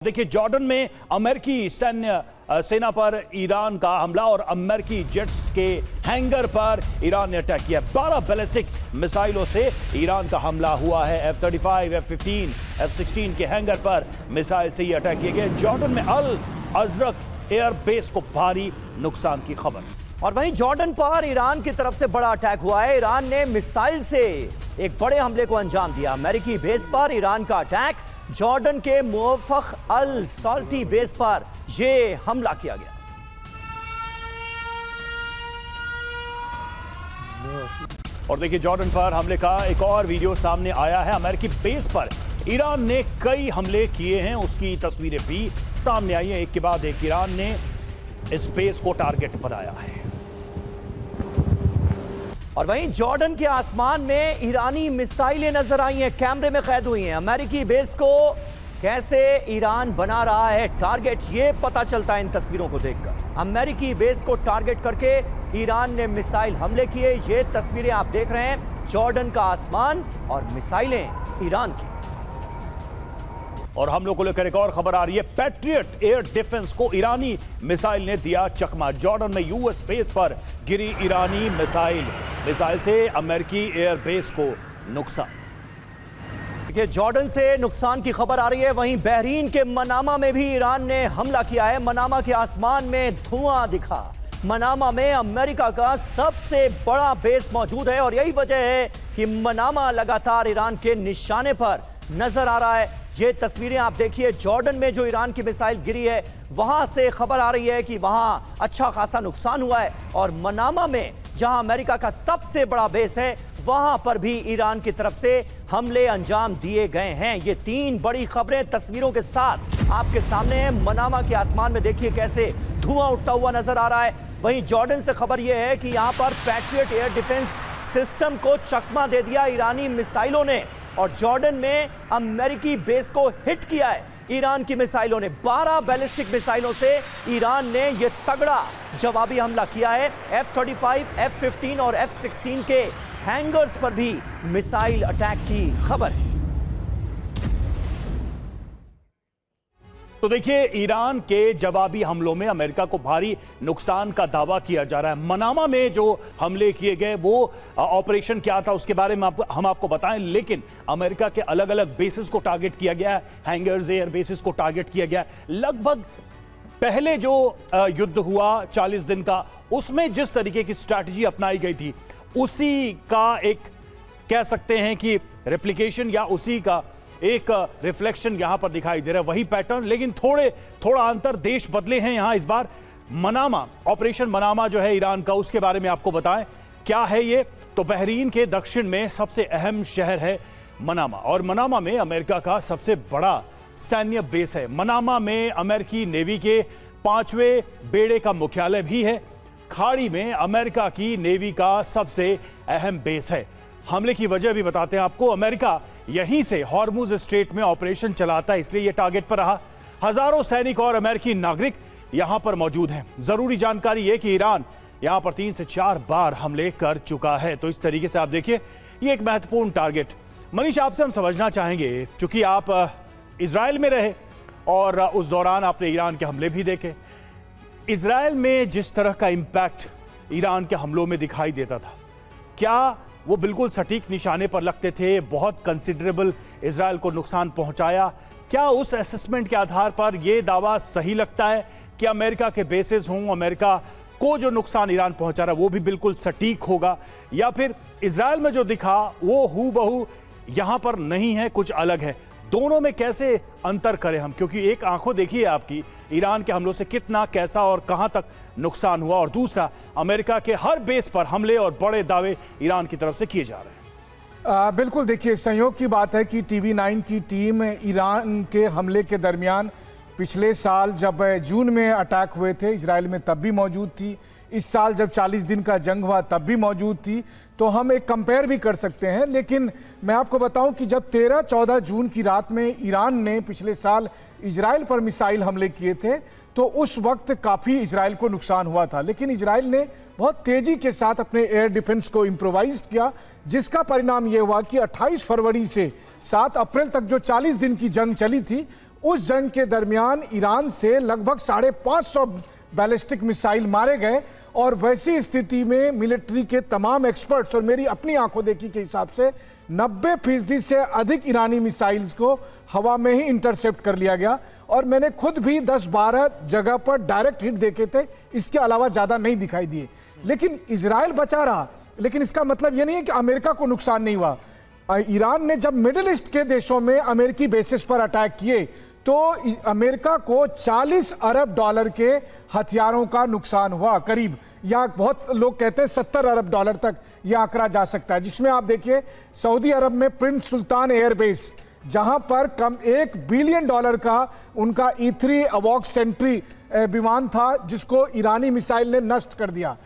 देखिए, जॉर्डन में अमेरिकी सैन्य सेना पर ईरान का हमला और अमेरिकी जेट्स के हैंगर पर ईरान ने अटैक किया। 12 बैलिस्टिक मिसाइलों से ईरान का हमला हुआ है। F-35, F-15, F-16 के हैंगर पर मिसाइल से ये अटैक किए गए। जॉर्डन में अल अजरक एयर बेस को भारी नुकसान की खबर। और वहीं जॉर्डन पर ईरान की तरफ से बड़ा अटैक हुआ है। ईरान ने मिसाइल से एक बड़े हमले को अंजाम दिया। अमेरिकी बेस पर ईरान का अटैक। जॉर्डन के मुवफ़्फ़क़ अल साल्टी बेस पर यह हमला किया गया। और देखिए, जॉर्डन पर हमले का एक और वीडियो सामने आया है। अमेरिकी बेस पर ईरान ने कई हमले किए हैं, उसकी तस्वीरें भी सामने आई हैं। एक के बाद एक ईरान ने इस बेस को टारगेट बनाया है। और वहीं जॉर्डन के आसमान में ईरानी मिसाइलें नजर आई हैं, कैमरे में कैद हुई हैं। अमेरिकी बेस को कैसे ईरान बना रहा है टारगेट, ये पता चलता है इन तस्वीरों को देखकर। अमेरिकी बेस को टारगेट करके ईरान ने मिसाइल हमले किए। ये तस्वीरें आप देख रहे हैं, जॉर्डन का आसमान और मिसाइलें ईरान की। और हम लोग को लेकर एक और खबर आ रही है। पैट्रियट एयर डिफेंस को ईरानी मिसाइल ने दिया चकमा। जॉर्डन में यूएस बेस पर गिरी ईरानी मिसाइल से अमेरिकी एयर बेस को नुकसान। देखिए, जॉर्डन से नुकसान की खबर आ रही है। वहीं बहरीन के मनामा में भी ईरान ने हमला किया है। मनामा के आसमान में धुआं दिखा। मनामा में अमेरिका का सबसे बड़ा बेस मौजूद है और यही वजह है कि मनामा लगातार ईरान के निशाने पर नजर आ रहा है। ये तस्वीरें आप देखिए, जॉर्डन में जो ईरान की मिसाइल गिरी है वहां से खबर आ रही है कि वहां अच्छा खासा नुकसान हुआ है। और मनामा में जहां अमेरिका का सबसे बड़ा बेस है वहां पर भी ईरान की तरफ से हमले अंजाम दिए गए हैं। ये तीन बड़ी खबरें तस्वीरों के साथ आपके सामने हैं। मनामा के आसमान में देखिए कैसे धुआं उठता हुआ नजर आ रहा है। वहीं जॉर्डन से खबर यह है कि यहां पर पैट्रियट एयर डिफेंस सिस्टम को चकमा दे दिया ईरानी मिसाइलों ने और जॉर्डन में अमेरिकी बेस को हिट किया है ईरान की मिसाइलों ने। 12 बैलिस्टिक मिसाइलों से ईरान ने यह तगड़ा जवाबी हमला किया है। F-35, F-15 और F-16 के हैंगर्स पर भी मिसाइल अटैक की खबर है। तो देखिए, ईरान के जवाबी हमलों में अमेरिका को भारी नुकसान का दावा किया जा रहा है। मनामा में जो हमले किए गए वो ऑपरेशन क्या था उसके बारे में हम आपको बताएं, लेकिन अमेरिका के अलग अलग बेसिस को टारगेट किया गया है। हैंगर्स, एयर बेसिस को टारगेट किया गया है। लगभग पहले जो युद्ध हुआ 40 दिन का, उसमें जिस तरीके की स्ट्रैटेजी अपनाई गई थी उसी का एक कह सकते हैं कि रेप्लिकेशन या उसी का एक रिफ्लेक्शन यहां पर दिखाई दे रहा है। वही पैटर्न, लेकिन थोड़ा अंतर, देश बदले हैं यहां इस बार। मनामा, ऑपरेशन मनामा जो है ईरान का, उसके बारे में आपको बताएं क्या है ये। तो बहरीन के दक्षिण में सबसे अहम शहर है मनामा और मनामा में अमेरिका का सबसे बड़ा सैन्य बेस है। मनामा में अमेरिकी नेवी के 5वें बेड़े का मुख्यालय भी है। खाड़ी में अमेरिका की नेवी का सबसे अहम बेस है। हमले की वजह भी बताते हैं आपको। अमेरिका यहीं से हॉर्मुज स्ट्रेट में ऑपरेशन चलाता है, इसलिए यह टारगेट पर रहा। हजारों सैनिक और अमेरिकी नागरिक यहां पर मौजूद हैं। जरूरी जानकारी यह कि ईरान यहां पर 3 से 4 बार हमले कर चुका है। तो इस तरीके से आप देखिए, ये एक महत्वपूर्ण टारगेट। मनीष, आपसे हम समझना चाहेंगे, क्योंकि आप इजराइल में रहे और उस दौरान आपने ईरान के हमले भी देखे। इजराइल में जिस तरह का इंपैक्ट ईरान के हमलों में दिखाई देता था, क्या वो बिल्कुल सटीक निशाने पर लगते थे? बहुत कंसिडरेबल इजराइल को नुकसान पहुंचाया? क्या उस असेसमेंट के आधार पर यह दावा सही लगता है कि अमेरिका के बेसेस हों, अमेरिका को जो नुकसान ईरान पहुंचा रहा है वो भी बिल्कुल सटीक होगा, या फिर इजराइल में जो दिखा वो हूबहू यहां पर नहीं है, कुछ अलग है? दोनों में कैसे अंतर करें हम, क्योंकि एक आंखों देखिए आपकी ईरान के हमलों से कितना, कैसा और कहां तक नुकसान हुआ, और दूसरा अमेरिका के हर बेस पर हमले और बड़े दावे ईरान की तरफ से किए जा रहे हैं। बिल्कुल, देखिए, संयोग की बात है कि TV9 की टीम ईरान के हमले के दरमियान पिछले साल जब जून में अटैक हुए थे इजराइल में तब भी मौजूद थी। इस साल जब 40 दिन का जंग हुआ तब भी मौजूद थी। तो हम एक कंपेयर भी कर सकते हैं। लेकिन मैं आपको बताऊं कि जब 13-14 जून की रात में ईरान ने पिछले साल इजराइल पर मिसाइल हमले किए थे तो उस वक्त काफ़ी इजराइल को नुकसान हुआ था। लेकिन इजराइल ने बहुत तेज़ी के साथ अपने एयर डिफेंस को इम्प्रोवाइज किया, जिसका परिणाम ये हुआ कि 28 फरवरी से 7 अप्रैल तक जो 40 दिन की जंग चली थी उस जंग के दरमियान ईरान से लगभग 550 बैलिस्टिक मिसाइल मारे गए और वैसी स्थिति में मिलिट्री के तमाम एक्सपर्ट्स और मेरी अपनी आंखों देखी के हिसाब से 90% से अधिक ईरानी मिसाइल्स को हवा में ही इंटरसेप्ट कर लिया गया। और मैंने खुद भी 10-12 जगह पर डायरेक्ट हिट देखे थे, इसके अलावा ज़्यादा नहीं दिखाई दिए। लेकिन इजराइल बचा रहा, लेकिन इसका मतलब ये नहीं है कि अमेरिका को नुकसान नहीं हुआ। ईरान ने जब मिडिल ईस्ट के देशों में अमेरिकी बेसिस पर अटैक किए तो अमेरिका को 40 अरब डॉलर के हथियारों का नुकसान हुआ करीब, या बहुत लोग कहते हैं 70 अरब डॉलर तक यह आंकड़ा जा सकता है। जिसमें आप देखिए सऊदी अरब में प्रिंस सुल्तान एयरबेस, जहां पर कम $1 बिलियन का उनका E3 अवॉक्स सेंट्री विमान था जिसको ईरानी मिसाइल ने नष्ट कर दिया।